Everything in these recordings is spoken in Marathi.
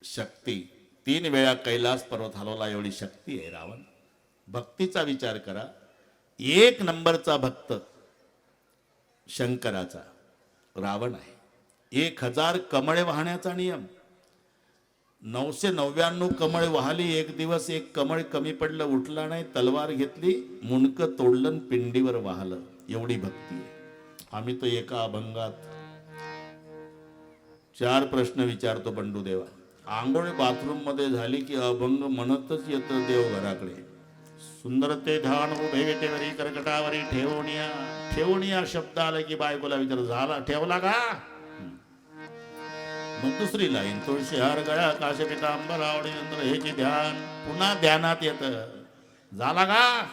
शक्ती, 3 वेळा कैलास पर्वत हलवला एवढी शक्ती आहे रावण. भक्तीचा विचार करा. 1 नंबरचा भक्त शंकराचा रावण आहे. 1000 कमळे वाहण्याचा नियम. 999 कमळ वाहली. एक दिवस एक कमळ कमी पडलं, उठला नाही, तलवार घेतली, मुंडकं तोडलं, पिंडीवर वाहलं. एवढी भक्ती आहे. आम्ही तो एका अभंगात 4 प्रश्न विचारतो बंडूदेवा. आंघोळ बाथरूम मध्ये झाली की अभंग म्हणतच येतं देव घराकडे. सुंदर ते ध्यान उभे विटेवरी कर्कटावरी ठेवणिया. ठेवणिया शब्द आला की बायकोला विचार, झाला ठेवला का? मग दुसरी लाईन, तुळशी हार गळ्या काश पितांबर आवडी नंतर हेची ध्यान. पुन्हा ध्यानात येतं, झाला का?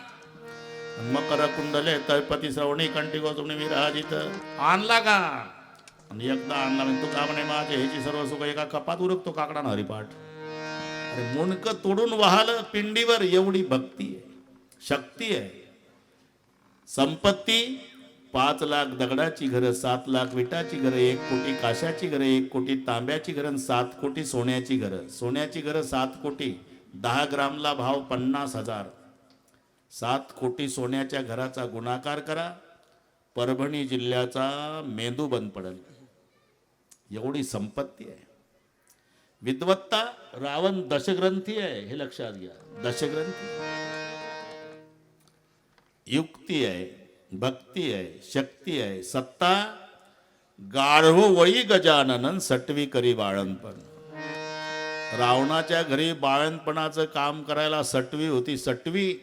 मकर कुंडले तळपती श्रवणी कंठी गोचवणी विराजित. आणला का? आणि एकदा आणला म्हणजे तू का म्हणे माझे ह्याची सर्व सुख एका कपात उरकतो काकडा ना हरिपाठ. अरे मुंडकं तोडून वाहलं पिंडीवर. एवढी भक्ती आहे, शक्ती आहे. संपत्ती 5 लाख दगडाची घरं, 7 लाख विटाची घरं, 1 कोटी काशाची घरं, 1 कोटी तांब्याची घरं, 7 कोटी सोन्याची घरं. सोन्याची घरं 7 कोटी, 10 ग्रामला भाव 50,000. 7 कोटी सोन्याच्या घराचा गुणाकार करा, परभणी जिल्ह्याचा मेंदू बंद पडेल. एवढी संपत्ती आहे. विद्वत्ता, रावण दशग्रंथी आहे, हे लक्षात घ्या. दशग्रंथी. युक्ती आहे, भक्ती आहे, शक्ती आहे, सत्ता. गाढवो वळी गजानन सटवी करी बाळणपण. रावणाच्या घरी बाळणपणाचं काम करायला सटवी होती. सटवी.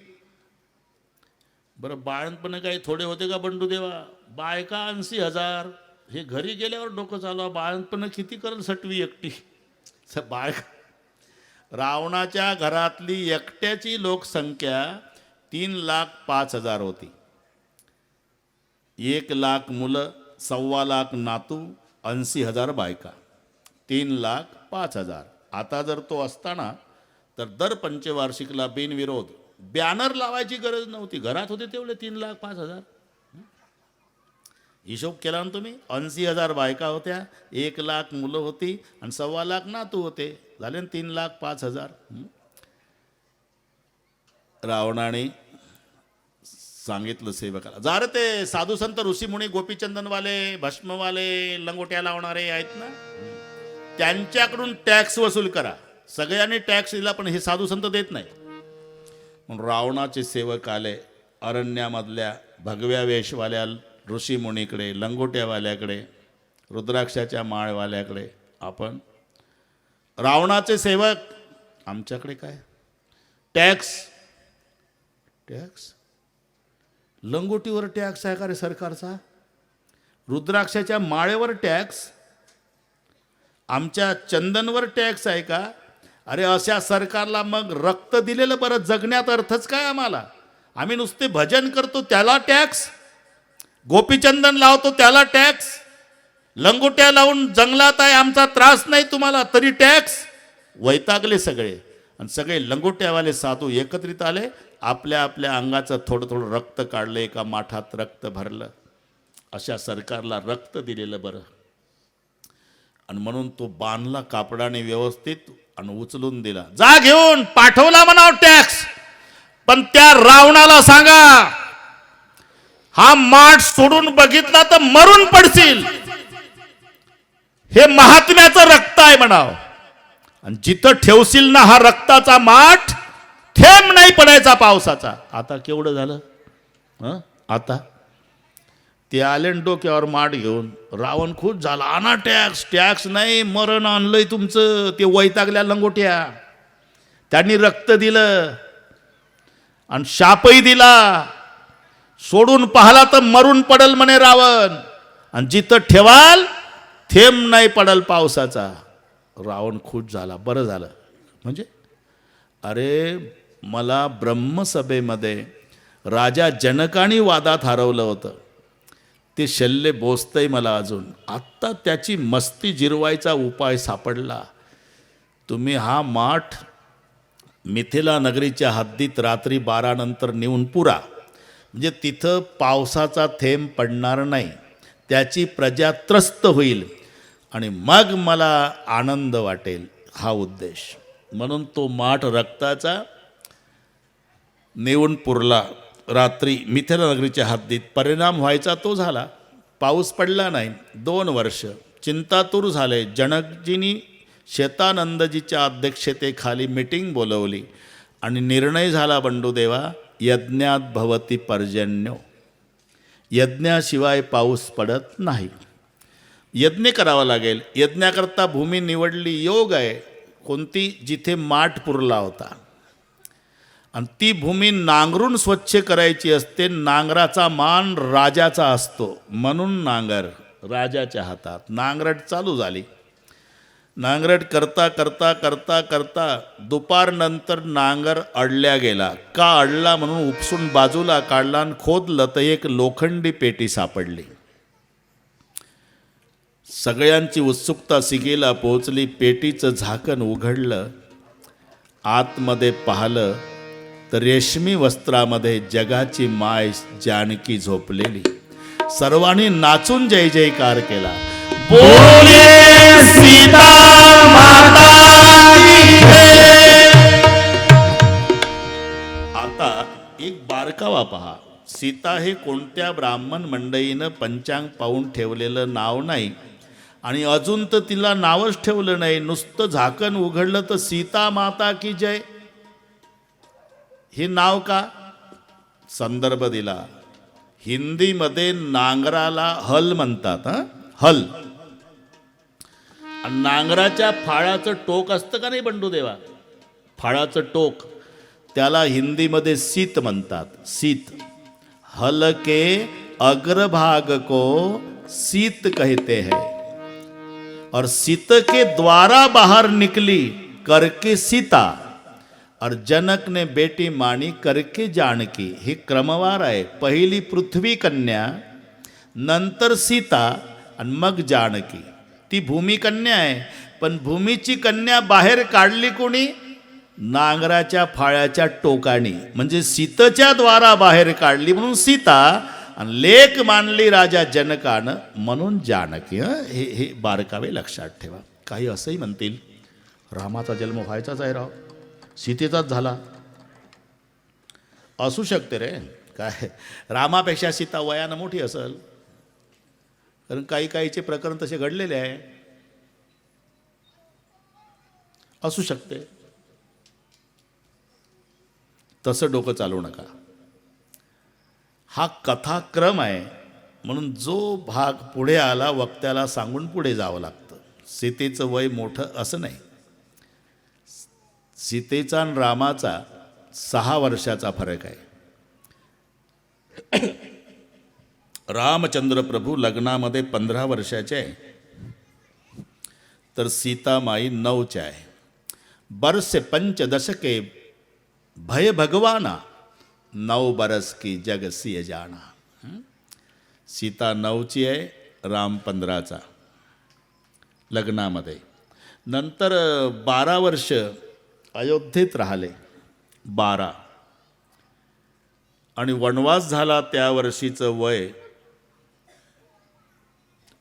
बरं बाळणपण काही थोडे होते का बंडूदेवा? बायका 80,000. हे घरी गेल्यावर डोकं चालवा. बाळणपण किती करल सटवी एकटी? बायका. रावणाच्या घरातली एकट्याची लोकसंख्या 3,05,000 होती. 1 लाख मुलं, 1.25 लाख नातू, 80,000 बायका. 3,05,000. आता जर तो असताना तर दर पंचवार्षिकला बिनविरोध बॅनर लावायची गरज नव्हती. घरात होते तेवढे 3,05,000. हिशोब केला ना तुम्ही? 80,000 बायका होत्या, 1 लाख मुलं होती आणि 1.25 लाख नातू होते. झाले 3,05,000. रावणाने सांगितलं सेवकाला, जा रे ते साधू संत ऋषीमुनी गोपीचंदनवाले, भस्मवाले, लंगोट्या लावणारे आहेत ना, त्यांच्याकडून टॅक्स वसूल करा. सगळ्यांनी टॅक्स दिला पण हे साधू संत देत नाही. म्हणून रावणाचे सेवक आले अरण्यामधल्या भगव्या वेशवाल्या ऋषीमुनीकडे, लंगोट्यावाल्याकडे, रुद्राक्षाच्या माळवाल्याकडे. आपण रावणाचे सेवक, आमच्याकडे काय टॅक्स? टॅक्स? लंगोटीवर टॅक्स आहे का रे सरकारचा? रुद्राक्षाच्या माळेवर टॅक्स? आमच्या चंदनवर टॅक्स आहे का? अरे अशा सरकारला मग रक्त दिलेलं बरं, जगण्यात अर्थच काय आम्हाला? आम्ही नुसते भजन करतो त्याला टॅक्स, गोपीचंदन लावतो त्याला टॅक्स, लंगोट्या लावून जंगलात आहे आमचा त्रास नाही तुम्हाला तरी टॅक्स. वैतागले सगळे. आणि सगळे लंगोट्यावाले साधू एकत्रित आले. आपल्या आपल्या अंगाचं थोडं थोडं रक्त काढलं, एका माठात रक्त भरलं. अशा सरकारला रक्त दिलेलं बरं. आणि म्हणून तो बांधला कापडाने व्यवस्थित आणि उचलून दिला. जा घेऊन पाठवला म्हणाव टॅक्स. पण त्या रावणाला सांगा, हा माठ सोडून बघितला तर मरून पडशील. हे महात्म्याचं रक्त आहे म्हणाव. आणि जिथं ठेवशील ना हा रक्ताचा माठ, थेंब नाही पडायचा पावसाचा. आता केवढं झालं? आता ते आले डोक्यावर माठ घेऊन. रावण खुश झाला. आणा टॅक्स. टॅक्स नाही, मरण आणलंय तुमचं. ते वैतागल्या लंगोट्या, त्यांनी रक्त दिलं आणि शापही दिला. सोडून पाहला तर मरून पडल म्हणे रावण. आणि जिथं ठेवाल थेंब नाही पडल पावसाचा. रावण खुश झाला. बरं झालं. म्हणजे अरे मला ब्रह्मसभेमध्ये राजा जनकाने वादात हरवलं होतं. ते शल्य बोचतंय मला अजून. आत्ता त्याची मस्ती जिरवायचा उपाय सापडला. तुम्ही हा माठ मिथिला नगरीच्या हद्दीत रात्री 12 नंतर नेऊन पुरा. म्हणजे तिथं पावसाचा थेंब पडणार नाही, त्याची प्रजा त्रस्त होईल आणि मग मला आनंद वाटेल. हा उद्देश. म्हणून तो माठ रक्ताचा नेऊन पुरला रात्री मिथिलानगरीच्या हद्दीत. परिणाम व्हायचा तो झाला. पाऊस पडला नाही. 2 वर्ष चिंतातूर झाले. जनकजींनी शतानंदजीच्या अध्यक्षतेखाली मीटिंग बोलवली आणि निर्णय झाला, बंडूदेवा, यज्ञात भवती पर्जन्यो, यज्ञाशिवाय पाऊस पडत नाही. यज्ञ करावा लागेल. यज्ञाकरता भूमी निवडली. योग आहे कोणती? जिथे माठ पुरला होता आणि ती भूमी नांगरून स्वच्छ करायची असते. नांगराचा मान राजाचा असतो, म्हणून नांगर राजाच्या हातात. नांगरट चालू झाली. नांगरट करता करता करता करता दुपारनंतर नांगर अडल्या गेला. का अडला म्हणून उपसून बाजूला काढला आणि खोदलं तर एक लोखंडी पेटी सापडली. सगळ्यांची उत्सुकता शिगेला पोहोचली. पेटीचं झाकण उघडलं. आतमध्ये पाहिलं तर रेशमी वस्त्रामध्ये जगाची माय जानकी झोपलेली. सर्वांनी नाचून जय जयकार केला. बोले सीता माता की जय. आता एक बारकावा पहा. सीता हे कोणत्या ब्राह्मण मंडळीनं पंचांग पाहून ठेवलेलं नाव नाही आणि अजून तर तिला नावच ठेवलं नाही. नुसतं झाकण उघडलं तर सीता माता की जय हे नाव का? संदर्भ दिला. हिंदीमध्ये नांगराला हल म्हणतात. हल. आणि नांगराच्या फाळाचं टोक असतं का नाही बंडूदेवा, फाळाचं टोक, त्याला हिंदीमध्ये सीत म्हणतात. सीत. हल के अग्रभाग को सीत कहते हैं और सीत के द्वारा बाहर निकली करके सीता और जनक ने बेटी मानी करके जानकी. हे क्रमवार आहे. पहिली पृथ्वी कन्या, नंतर सीता आणि मग जानकी. ती भूमी कन्या आहे, पण भूमीची कन्या बाहेर काढली कोणी? नांगराच्या फाळ्याच्या टोकानी, म्हणजे सीतेच्या द्वारा बाहेर काढली म्हणून सीता, आणि लेक मानली राजा जनकानं म्हणून जानकी. हे बारकावे लक्षात ठेवा. काही असंही म्हणतील रामाचा जन्म व्हायचाच आहे राव, सीतेचाच झाला. असू शकते रे. काय रामापेक्षा सीता वयानं मोठी असेल, कारण काही काहीचे प्रकरण तसे घडलेले आहे. असू शकते. तसं डोकं चालवू नका. हा कथाक्रम आहे, म्हणून जो भाग पुढे आला वक्त्याला सांगून पुढे जावं लागतं. सीतेचं वय मोठं असं नाही. सीतेचा आणि रामाचा 6 वर्षाचा फरक आहे. रामचंद्र प्रभू लग्नामध्ये 15 वर्षाचे आहे, तर सीतामाई 9च्या आहे. बरस 15 के भय भगवाना, 9 बरस की जग सिय जाना. सीता 9ची आहे, राम 15चा लग्नामध्ये. नंतर 12 वर्ष अयोध्येत राहिले. 12 आणि वनवास झाला त्या वर्षीचं वय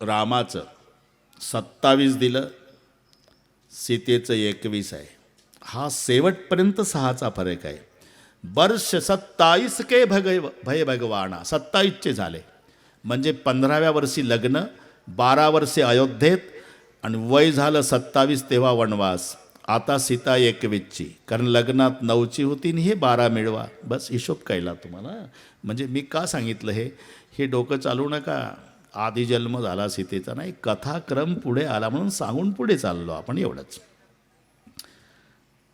रामाचं 27 दिलं, सीतेचं 21 आहे. हा शेवटपर्यंत 6चा फरक आहे. वर्ष 27 के भय भगवाना, 27चे झाले, म्हणजे 15व्या वर्षी लग्न, 12 वर्षे अयोध्येत आणि वय झालं 27, तेव्हा वनवास. आता सीता 21ची, कारण लग्नात 9ची होती आणि हे 12 मिळवा. बस हिशोब कळला तुम्हाला. म्हणजे मी का सांगितलं हे डोकं चालू नका. आधी जन्म झाला सीतेचा नाही, कथाक्रम पुढे आला म्हणून सांगून पुढे चाललो आपण, एवढंच.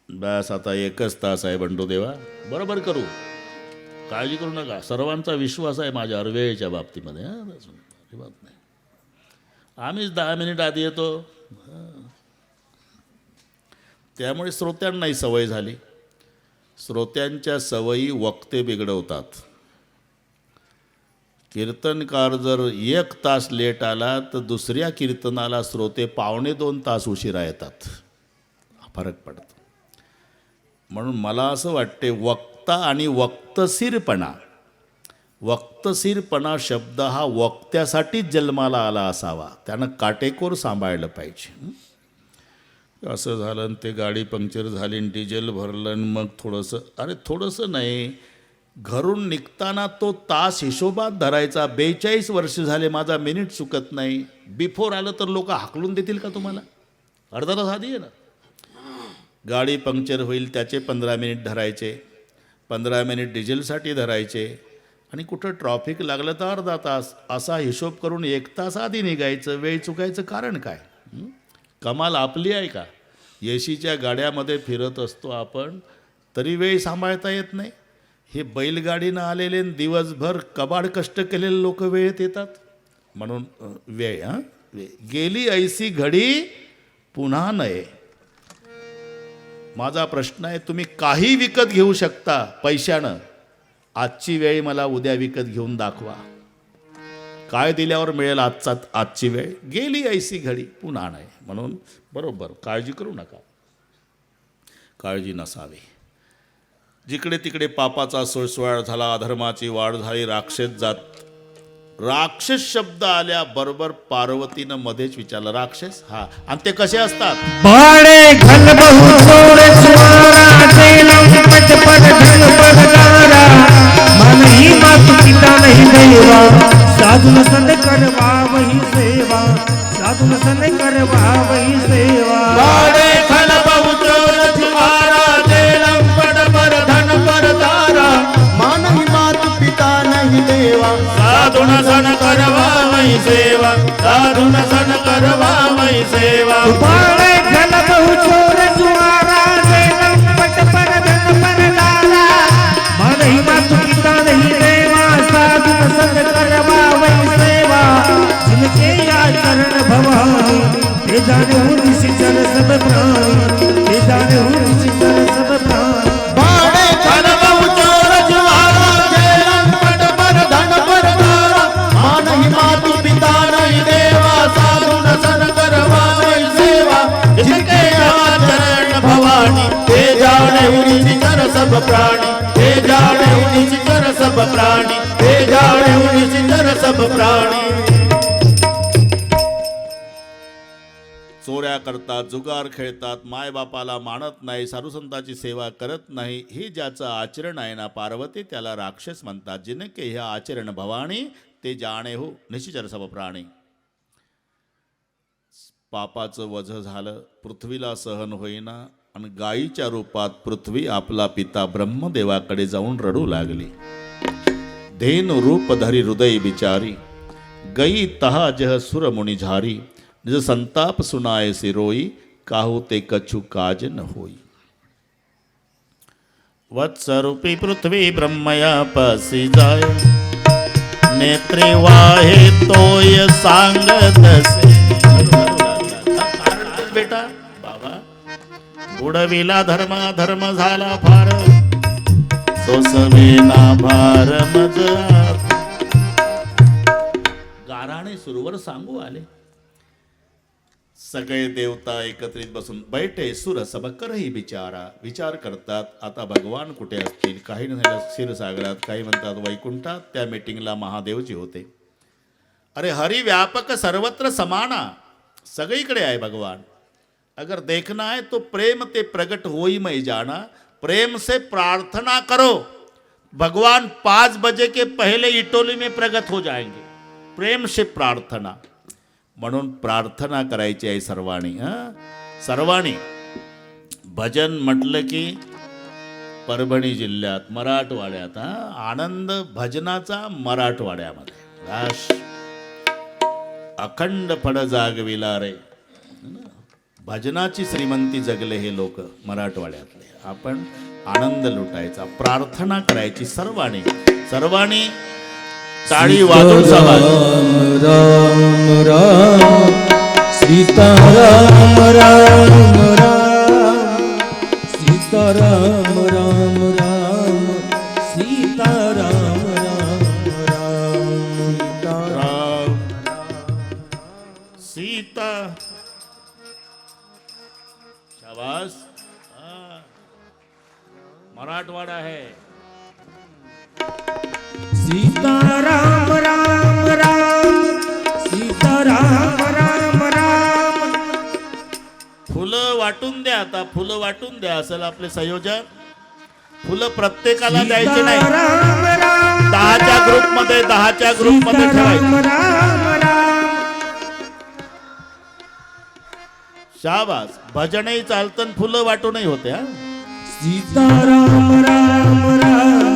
बस आता 1च तास आहे बंडूदेवा, बरोबर करू, काळजी करू नका. सर्वांचा विश्वास आहे माझ्यावर वेळेच्या बाबतीमध्ये. अजिबात नाही. आम्हीच 10 मिनिट आधी येतो, त्यामुळे श्रोत्यांनाही सवय झाली. श्रोत्यांच्या सवयी वक्ते बिघडवतात. कीर्तनकार जर 1 तास लेट आला तर दुसऱ्या कीर्तनाला श्रोते 1.25 तास उशिरा येतात. फरक पडतो. म्हणून मला असं वाटते, वक्ता आणि वक्तशीरपणा, वक्तशीरपणा शब्द हा वक्त्यासाठीच जन्माला आला असावा. त्यानं काटेकोर सांभाळलं पाहिजे. असं झालं आणि ते गाडी पंक्चर झाली आणि डिझेल भरलं आणि मग थोडंसं, अरे थोडंसं नाही, घरून निघताना तो तास हिशोबात धरायचा. 42 वर्ष झाले माझा मिनिट चुकत नाही. बिफोर आलं तर लोक हाकलून देतील का तुम्हाला? अर्धा तास आधी आहे ना. गाडी पंक्चर होईल त्याचे 15 मिनिट धरायचे, 15 मिनिट डिझेलसाठी धरायचे, आणि कुठं ट्रॉफिक लागलं तर अर्धा तास. असा हिशोब करून 1 तास आधी निघायचं. वेळ चुकायचं कारण काय? कमाल आपली आहे का? येशीच्या गाड्यामध्ये फिरत असतो आपण, तरी वेळ सांभाळता येत नाही. हे बैलगाडीनं आलेले दिवसभर कबाड कष्ट केलेले लोक वेळेत येतात. म्हणून वेळ गेली ऐसी घडी पुन्हा नये. माझा प्रश्न आहे, तुम्ही काही विकत घेऊ शकता पैशानं, आजची वेळ मला उद्या विकत घेऊन दाखवा. काय दिल्यावर मिळेल आजची वेळ? गेली ऐसी घडी पुन्हा नाही. म्हणून बरोबर काळजी करू नका, काळजी नसावी. जिकडे तिकडे पापाचा सुळसुळाट झाला, अधर्माची वाढ झाली, राक्षस जात. राक्षस शब्द आल्याबरोबर पार्वतीनं मध्येच विचारलं, राक्षस? हा, आणि ते कसे असतात? बाळे घन बहु चोर सुवारा देला पट पट धन पगारा मन ही मातु पिता नहीं देवा साधु संत करवा वही सेवा साधु संत करवा वही सेवा. बाळे घन बहु चोर सुवारा देला पट पट धन पगारा मन ही मातु पिता नहीं देवा साधु सन करवा वही सेवा साधु सन करवा वही सेवा. बाळे घन बहु चोर सुवारा देला पट पट धन पगारा मन ही मातु पिता नहीं देवा साधु संत करवा वही सेवा. जिनके या चरण भवानी ते जाने हूँ निश्चर सब प्राणी ते जाने हूँ निश्चर सब प्राणी. बाड़े घन बहु चोर जुआरा जेलम पट पर धन पर धारा मन ही मातु पिता नहीं देवा साधु न सन करवा वही सेवा. जिनके चरण भवानी ते जाने उन्हीं कर सब प्राणी ते जाने उन्हीं कर सब प्राणी ते जाने उन्हीं कर सब प्राणी. चोऱ्या करतात, जुगार खेळतात, मायबापाला मानत नाही, साधुसंताची सेवा करत नाही, हे ज्याचं आचरण आहे ना पार्वती, त्याला राक्षस म्हणतात. जिनके ह्या आचरण भवानी ते जाणे हो निश्चर सब प्राणी. पापाचं वझ झालं, पृथ्वीला सहन होईना, आणि गायीच्या रूपात पृथ्वी आपला पिता ब्रह्मदेवाकडे जाऊन रडू लागली. धेनु रूप धरी हृदय बिचारी गई तहा जह सुर मुनि झारी निज संताप सुनाए सिरोई काहू ते कछु काज न होई. वत्सरूपी पृथ्वी ब्रह्मया पसी जाय नेत्रे वाहे तोय सांगत से. बेटा बाबा बुडविला धर्म झाला फार सोसवेना भार मज. गाराणे सुरवर सांगू आले. सगळे देवता एकत्रित बसून बैठे सुर सब करही बिचारा. विचार करतात आता भगवान कुठे असतील. काही नाही क्षीरसागरात, काही म्हणतात वैकुंठात. त्या मीटिंगला महादेवजी होते. अरे हरि व्यापक सर्वत्र समाना, सगळीकडे आहे भगवान. अगर देखना है तो प्रेम ते प्रगट होई मैं जाना. प्रेम से प्रार्थना करो, भगवान 5 बजे के पहले इटोली में प्रगट हो जाएंगे. प्रेम से प्रार्थना. म्हणून प्रार्थना करायची आहे सर्वांनी. सर्वांनी भजन म्हटलं की परभणी जिल्ह्यात मराठवाड्यात आनंद भजनाचा मराठवाड्यामध्ये राश अखंड फड जागविला रे. भजनाची श्रीमंती जगले हे लोक मराठवाड्यातले. आपण आनंद लुटायचा, प्रार्थना करायची सर्वांनी. सर्वांनी टाळी वाजवून समाज. राम राम सीताराम राम राम सीताराम राम राम सीताराम राम राम राम सीता. शाबास. मराठवाडा है. सीताराम राम राम सीताराम राम राम. फुलं वाटून द्या, आता फुलं वाटून द्या असेल आपले संयोजन. फुलं प्रत्येकाला द्यायचे नाही. राम राम 10च्या ग्रुपमध्ये 10च्या ग्रुपमध्ये राम ठेवायचे. राम राम शाबास. भजनही चालतं, फुलं वाटूनही होते. हा सीताराम राम राम